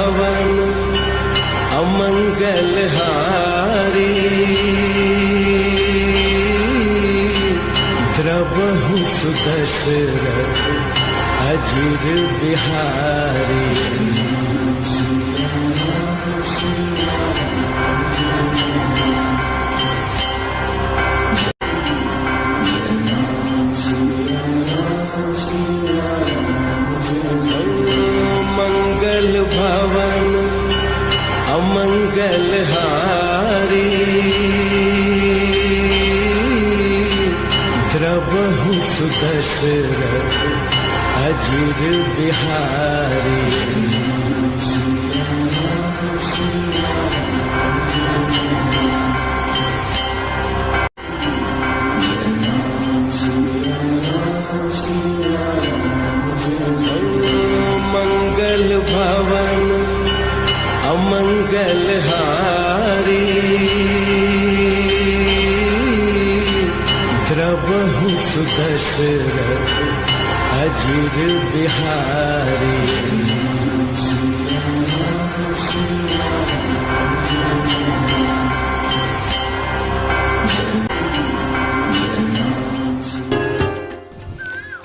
भवन अमंगल हारी, द्रवहु सुदशरथ अजुर बिहारी। मंगल भवन अमंगल हारी, द्रवहु सुदशरथ अजुर बिहारी। मंगल भवन अमंगल हारी, द्रवहु सुदशरथ अजुर बिहारी।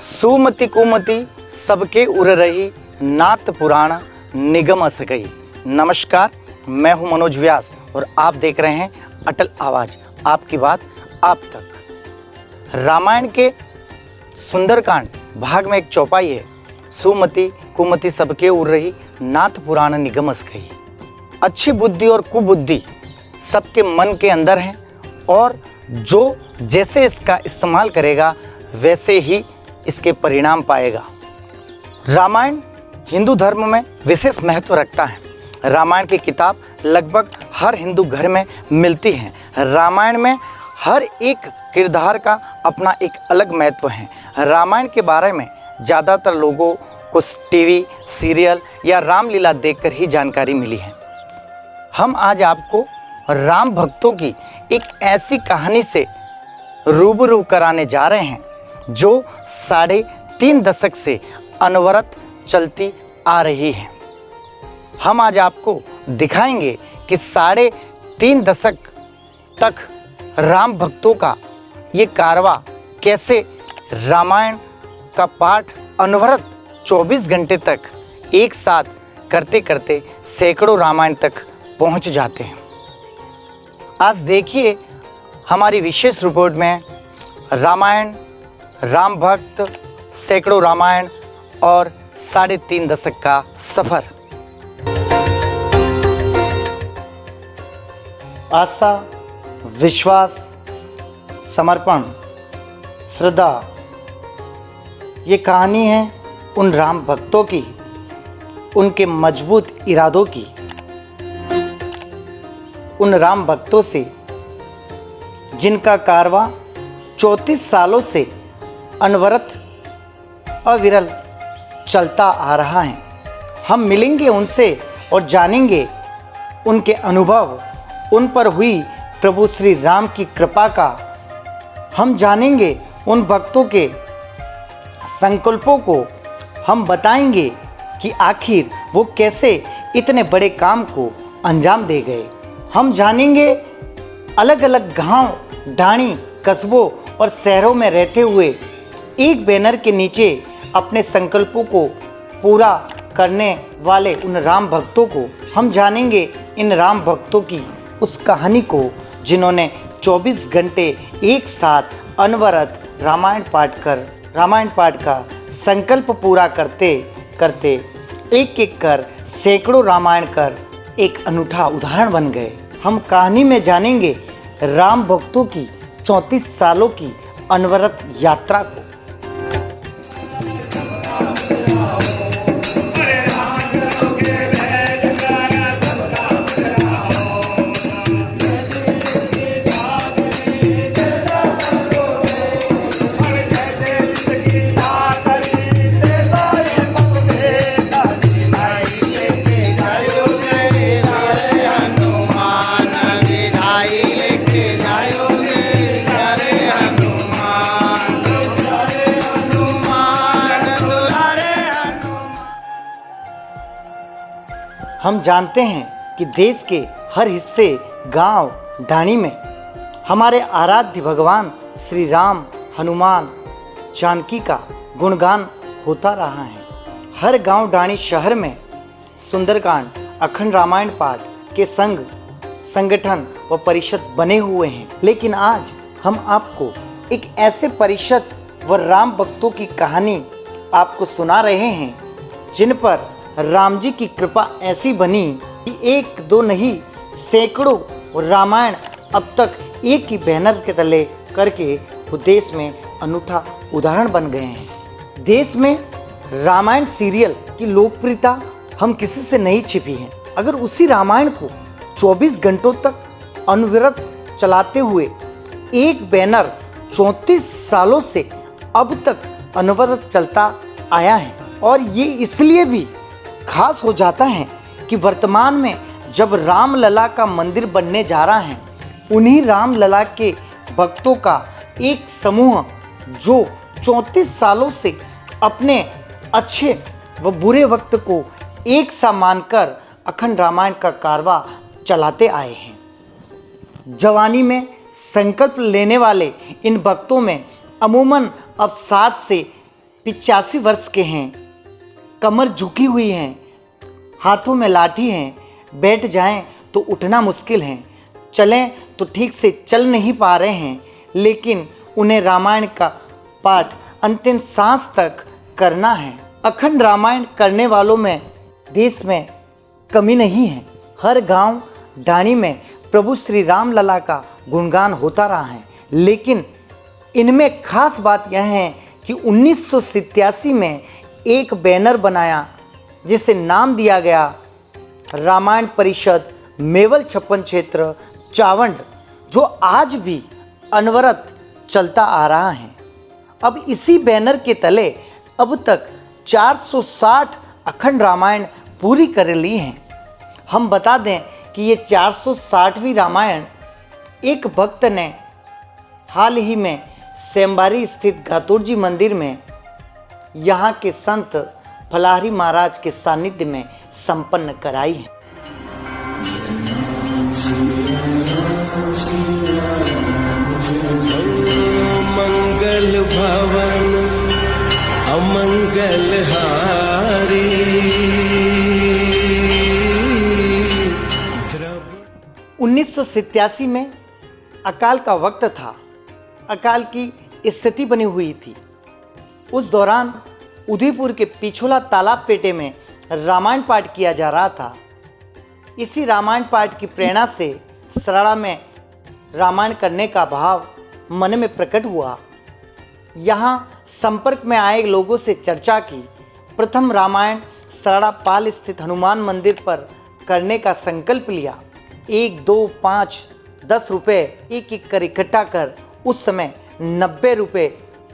सुमति कुमति सबके उर रही, नाथ पुराण निगम अस गई। नमस्कार, मैं हूं मनोज व्यास और आप देख रहे हैं अटल आवाज, आपकी बात आप तक। रामायण के सुंदरकांड भाग में एक चौपाई है, सुमति कुमति सबके उर रही, नाथ पुराण निगम अस गई। अच्छी बुद्धि और कुबुद्धि सबके मन के अंदर है और जो जैसे इसका इस्तेमाल करेगा वैसे ही इसके परिणाम पाएगा। रामायण हिंदू धर्म में विशेष महत्व रखता है। रामायण की किताब लगभग हर हिंदू घर में मिलती है। रामायण में हर एक किरदार का अपना एक अलग महत्व है। रामायण के बारे में ज़्यादातर लोगों को टीवी सीरियल या रामलीला देखकर ही जानकारी मिली है। हम आज आपको राम भक्तों की एक ऐसी कहानी से रूबरू कराने जा रहे हैं जो 3.5 दशक से अनवरत चलती आ रही है। हम आज आपको दिखाएंगे कि 3.5 दशक तक राम भक्तों का ये कारवां कैसे रामायण का पाठ अनवरत 24 घंटे तक एक साथ करते करते सैकड़ों रामायण तक पहुंच जाते हैं। आज देखिए हमारी विशेष रिपोर्ट में रामायण, राम भक्त, सैकड़ों रामायण और 3.5 दशक का सफर। आस्था, विश्वास, समर्पण, श्रद्धा, ये कहानी है उन राम भक्तों की, उनके मजबूत इरादों की, उन राम भक्तों से जिनका कारवां 34 सालों से अनवरत अविरल चलता आ रहा है। हम मिलेंगे उनसे और जानेंगे उनके अनुभव, उन पर हुई प्रभु श्री राम की कृपा का। हम जानेंगे उन भक्तों के संकल्पों को। हम बताएंगे कि आखिर वो कैसे इतने बड़े काम को अंजाम दे गए। हम जानेंगे अलग अलग गांव, ढाणी, कस्बों और शहरों में रहते हुए एक बैनर के नीचे अपने संकल्पों को पूरा करने वाले उन राम भक्तों को। हम जानेंगे इन राम भक्तों की उस कहानी को जिन्होंने 24 घंटे एक साथ अनवरत रामायण पाठ का संकल्प पूरा करते करते एक एक कर सैकड़ों रामायण कर एक अनूठा उदाहरण बन गए। हम कहानी में जानेंगे राम भक्तों की 34 सालों की अनवरत यात्रा को। हम जानते हैं कि देश के हर हिस्से, गांव, ढाणी में हमारे आराध्य भगवान श्री राम, हनुमान, जानकी का गुणगान होता रहा है। हर गांव, ढाणी, शहर में सुंदरकांड, अखंड रामायण पाठ के संघ, संगठन व परिषद बने हुए हैं। लेकिन आज हम आपको एक ऐसे परिषद व राम भक्तों की कहानी आपको सुना रहे हैं जिन पर राम जी की कृपा ऐसी बनी कि एक दो नहीं सैकड़ों रामायण अब तक एक ही बैनर के तले करके वो देश में अनूठा उदाहरण बन गए हैं। देश में रामायण सीरियल की लोकप्रियता हम किसी से नहीं छिपी है। अगर उसी रामायण को 24 घंटों तक अनवरत चलाते हुए एक बैनर 34 सालों से अब तक अनवरत चलता आया है, और ये इसलिए भी खास हो जाता है कि वर्तमान में जब रामलला का मंदिर बनने जा रहा है, उन्हीं रामलला के भक्तों का एक समूह जो 34 सालों से अपने अच्छे व बुरे वक्त को एक सा मानकर अखंड रामायण का कारवा चलाते आए हैं। जवानी में संकल्प लेने वाले इन भक्तों में अमूमन अब 60 से 85 वर्ष के हैं, कमर झुकी हुई है, हाथों में लाठी है, बैठ जाएं तो उठना मुश्किल है, चलें तो ठीक से चल नहीं पा रहे हैं, लेकिन उन्हें रामायण का पाठ अंतिम सांस तक करना है। अखंड रामायण करने वालों में देश में कमी नहीं है। हर गांव, ढाणी में प्रभु श्री राम लला का गुणगान होता रहा है। लेकिन इनमें खास बात यह है कि 1987 में एक बैनर बनाया जिसे नाम दिया गया रामायण परिषद मेवल 56 क्षेत्र चावंड, जो आज भी अनवरत चलता आ रहा है। अब इसी बैनर के तले अब तक 460 अखंड रामायण पूरी कर ली हैं। हम बता दें कि ये 460वीं रामायण एक भक्त ने हाल ही में सेमबारी स्थित घातुरजी मंदिर में यहाँ के संत फलाहरी महाराज के सानिध्य में संपन्न कराई है। मंगल भवन अमंगल हारी। 1987 में अकाल का वक्त था। अकाल की स्थिति बनी हुई थी। उस दौरान उदयपुर के पिछोला तालाब पेटे में रामायण पाठ किया जा रहा था। इसी रामायण पाठ की प्रेरणा से सराड़ा में रामायण करने का भाव मन में प्रकट हुआ। यहाँ संपर्क में आए लोगों से चर्चा की। प्रथम रामायण सराड़ा पाल स्थित हनुमान मंदिर पर करने का संकल्प लिया। 1, 2, 5, 10 रुपये एक कर इकट्ठा कर उस समय 90 रुपये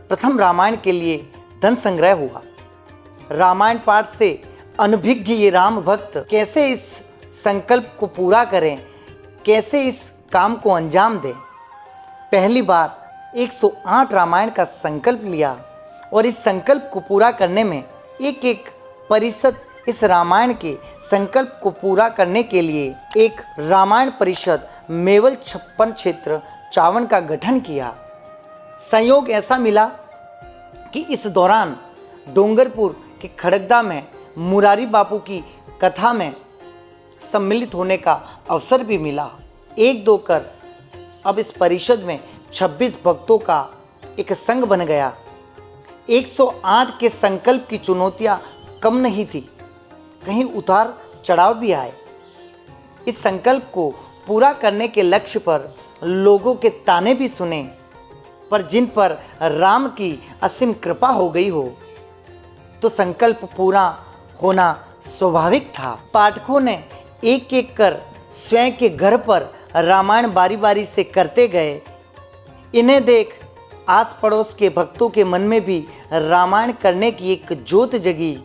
प्रथम रामायण के लिए धन संग्रह हुआ। रामायण पाठ से अनभिज्ञ ये राम भक्त कैसे इस संकल्प को पूरा करें, कैसे इस काम को अंजाम दें। पहली बार 108 रामायण का संकल्प लिया और इस संकल्प को पूरा करने में एक परिषद इस रामायण के संकल्प को पूरा करने के लिए एक रामायण परिषद मेवल 56 क्षेत्र चावंड का गठन किया। संयोग ऐसा मिला कि इस दौरान डोंगरपुर के खड़गदा में मुरारी बापू की कथा में सम्मिलित होने का अवसर भी मिला। 1-2 कर अब इस परिषद में 26 भक्तों का एक संघ बन गया। 108 के संकल्प की चुनौतियां कम नहीं थी, कहीं उतार चढ़ाव भी आए। इस संकल्प को पूरा करने के लक्ष्य पर लोगों के ताने भी सुने, पर जिन पर राम की असीम कृपा हो गई हो तो संकल्प पूरा होना स्वाभाविक था। पाठकों ने एक कर स्वयं के घर पर रामायण बारी बारी से करते गए। इन्हें देख आस पड़ोस के भक्तों के मन में भी रामायण करने की एक जोत जगी।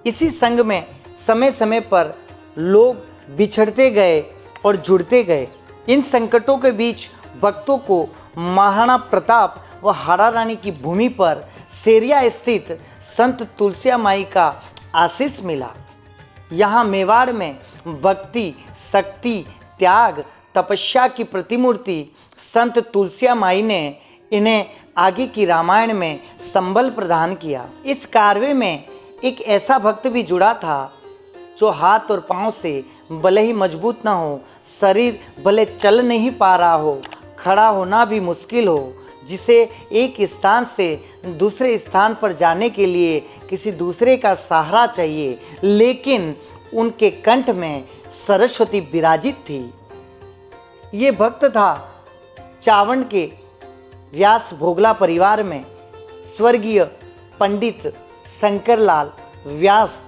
इसी संघ में समय समय पर लोग बिछड़ते गए और जुड़ते गए। इन संकटों के बीच भक्तों को महाराणा प्रताप व हाड़ा रानी की भूमि पर सेरिया स्थित संत तुलसिया माई का आशीष मिला। यहाँ मेवाड़ में भक्ति, शक्ति, त्याग, तपस्या की प्रतिमूर्ति संत तुलसिया माई ने इन्हें आगे की रामायण में संबल प्रदान किया। इस कार्य में एक ऐसा भक्त भी जुड़ा था जो हाथ और पांव से भले ही मजबूत ना हो, शरीर भले चल नहीं पा रहा हो, खड़ा होना भी मुश्किल हो, जिसे एक स्थान से दूसरे स्थान पर जाने के लिए किसी दूसरे का सहारा चाहिए, लेकिन उनके कंठ में सरस्वती विराजित थी। ये भक्त था चावंड के व्यास भोगला परिवार में स्वर्गीय पंडित शंकरलाल व्यास,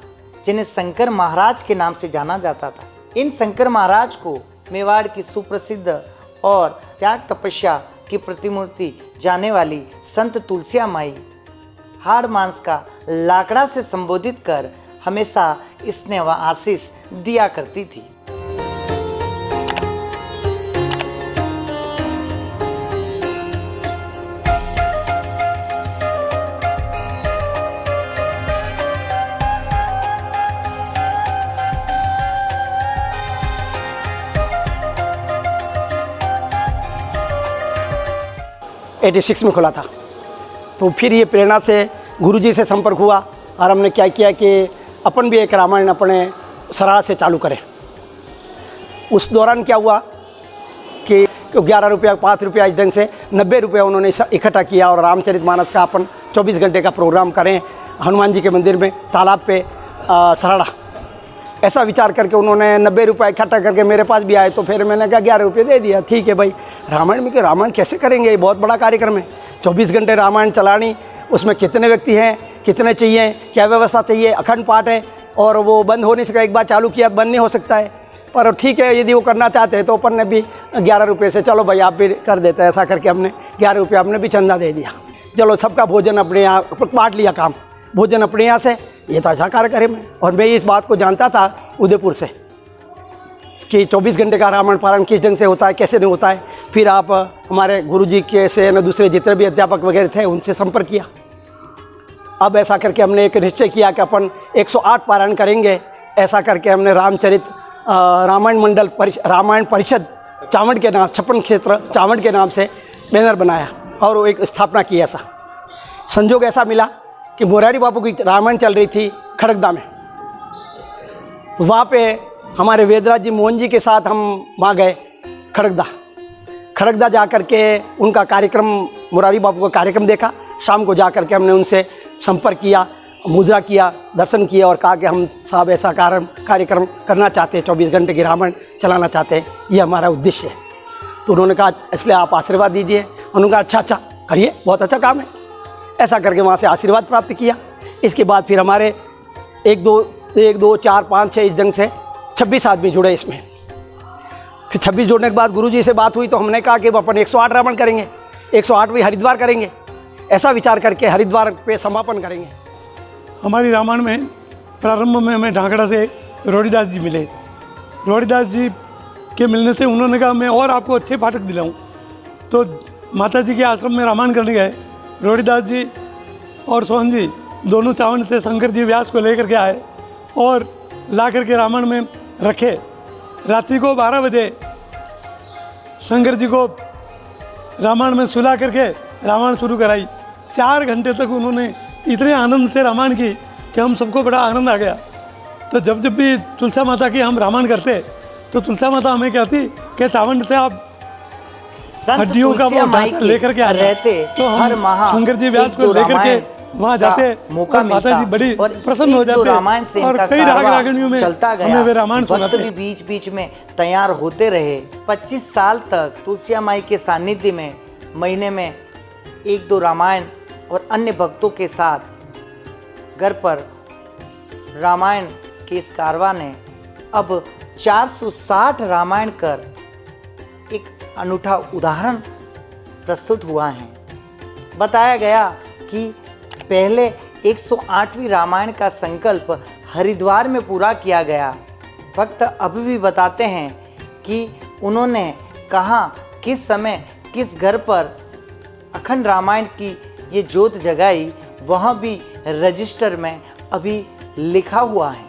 जिन्हें शंकर महाराज के नाम से जाना जाता था। इन शंकर महाराज को मेवाड़ की सुप्रसिद्ध और त्याग तपस्या की प्रतिमूर्ति जाने वाली संत तुलसिया माई हाड़ मांस का लाकड़ा से संबोधित कर हमेशा स्नेह व आशीष दिया करती थी। '86 में खुला था। तो फिर ये प्रेरणा से गुरुजी से संपर्क हुआ और हमने क्या किया कि अपन भी एक रामायण अपने सरारा से चालू करें। उस दौरान क्या हुआ कि 11 रुपया 5 रुपया इस ढंग से 90 रुपया उन्होंने इकट्ठा किया और रामचरितमानस का अपन 24 घंटे का प्रोग्राम करें हनुमान जी के मंदिर में तालाब पे सराड़ा। ऐसा विचार करके उन्होंने 90 रुपये इकट्ठा करके मेरे पास भी आए। तो फिर मैंने कहा 11 रुपये दे दिया। ठीक है भाई, रामायण में कि रामायण कैसे करेंगे, ये बहुत बड़ा कार्यक्रम है, 24 घंटे रामायण चलानी, उसमें कितने व्यक्ति हैं, कितने चाहिए, क्या व्यवस्था चाहिए, अखंड पाठ है और वो बंद हो नहीं सका। एक बार चालू किया बंद नहीं हो सकता है, पर ठीक है यदि वो करना चाहते हैं तो अपन ने भी 11 रुपये से चलो भाई आप भी कर देते हैं। ऐसा करके हमने 11 रुपये हमने भी चंदा दे दिया। चलो सबका भोजन अपने यहाँ बांट लिया, काम भोजन अपने यहाँ से। ये तो अच्छा कार्यक्रम है। और मैं इस बात को जानता था उदयपुर से कि 24 घंटे का रामायण पारायण किस ढंग से होता है, कैसे नहीं होता है। फिर आप हमारे गुरुजी के से न दूसरे जितने भी अध्यापक वगैरह थे उनसे संपर्क किया। अब ऐसा करके हमने एक निश्चय किया कि अपन 108 पारायण करेंगे। ऐसा करके हमने रामायण मंडल रामायण परिषद चावंड के नाम, 56 क्षेत्र चावंड के नाम से बैनर बनाया और वो एक स्थापना की। ऐसा संजोग ऐसा मिला कि मोरारी बापू की रामायण चल रही थी खड़गदा में। तो वहाँ पे हमारे वेदराज जी मोहन जी के साथ हम वहाँ गए खड़गदा जा कर के उनका कार्यक्रम, मोरारी बापू का कार्यक्रम देखा। शाम को जा कर के हमने उनसे संपर्क किया, मुद्रा किया, दर्शन किया और कहा कि हम साहब ऐसा कार्यक्रम करना चाहते हैं, 24 घंटे की रामायण चलाना चाहते हैं, ये हमारा उद्देश्य है। तो उन्होंने कहा इसलिए आप आशीर्वाद दीजिए। उन्होंने कहा अच्छा करिए, बहुत अच्छा काम है। ऐसा करके वहाँ से आशीर्वाद प्राप्त किया। इसके बाद फिर हमारे 1 2 4 5 6 इस ढंग से 26 आदमी जुड़े इसमें। फिर 26 जुड़ने के बाद गुरुजी से बात हुई तो हमने कहा कि अपन 108 रामायण करेंगे, 108 भी हरिद्वार करेंगे। ऐसा विचार करके हरिद्वार पे समापन करेंगे। हमारी रामायण में प्रारंभ में हमें ढांकड़ा से रोडीदास जी मिले। रोडीदास जी के मिलने से उन्होंने कहा मैं और आपको अच्छे पाठक दिलाऊं। तो माता जी के आश्रम में रामायण करने गए। रोडीदास जी और सोहन जी दोनों चावंड से शंकर जी व्यास को लेकर के आए और ला करके रामायण में रखे। रात्रि को 12 बजे शंकर जी को रामायण में सुला करके रामायण शुरू कराई। 4 घंटे तक उन्होंने इतने आनंद से रामायण की कि हम सबको बड़ा आनंद आ गया। तो जब भी तुलसा माता की हम रामायण करते तो तुलसा माता हमें कहती कि चावंड से आप हड्डियों का वो ढांचा लेकर के रहते तो हम हर माह शंकर जी व्यास को लेकर के वहाँ जाते, मौका माता जी बड़ी प्रसन्न हो जाते और कई राग रागणियों में हमें वे रामायण सुनाते। भी बीच बीच में तैयार होते रहे। 25 साल तक तुलसिया माई के सानिध्य में महीने में 1-2 रामायण और अन्य भक्तों के साथ घर पर रामायण के इस कारवां ने अब 460 रामायण कर एक अनूठा उदाहरण प्रस्तुत हुआ है। बताया गया कि पहले 108वीं रामायण का संकल्प हरिद्वार में पूरा किया गया। भक्त अभी भी बताते हैं कि उन्होंने कहाँ, किस समय, किस घर पर अखंड रामायण की ये ज्योत जगाई, वहाँ भी रजिस्टर में अभी लिखा हुआ है।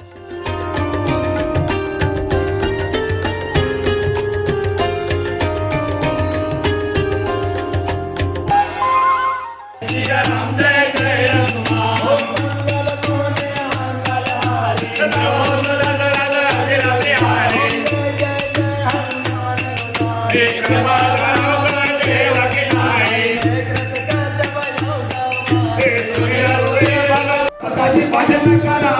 भजन करा